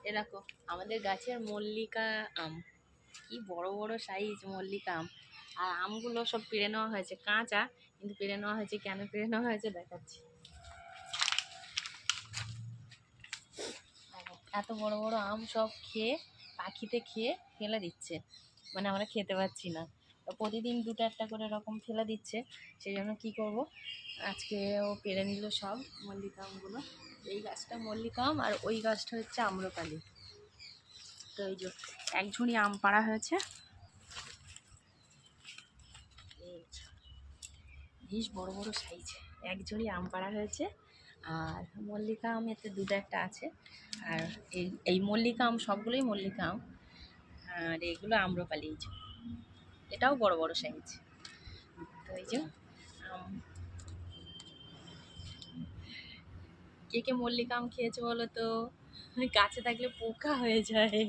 এরকম আমাদের গাছের মল্লিকা আম, কি বড় বড় সাইজ মল্লিকা আম। আর আমগুলো সব পেড়ে নেওয়া হয়েছে কাঁচা, কিন্তু পেড়ে নেওয়া হয়েছে, কেন পেড়ে নেওয়া হয়েছে দেখাচ্ছি। এত বড় বড় আম সব খেয়ে, পাখিতে খেয়ে ফেলে দিচ্ছে, মানে আমরা খেতে পাচ্ছি না। তো প্রতিদিন দুটো একটা করে এরকম ফেলে দিচ্ছে। সেই জন্য কী করবো, আজকে ও পেড়ে নিল সব মল্লিকা আমগুলো। এই গাছটা মল্লিকা আম আর ওই গাছটা হচ্ছে আম্রপালি। তো এই যে এক ঝুড়ি আম পাড়া হয়েছে, বেশ বড় বড় সাইজ এক ঝুড়ি আম পাড়া হয়েছে। আর মল্লিকা আম এতে দুটো একটা আছে। আর এই মল্লিকা আম সবগুলোই মল্লিকা আম, আর এগুলো আম্রপালি। এই যে এটাও বড় বড় সাইজ। তো এই যে আম, কে কে মল্লিকা আম খেয়েছে বলো তো? গাছে থাকলে পোকা হয়ে যায়।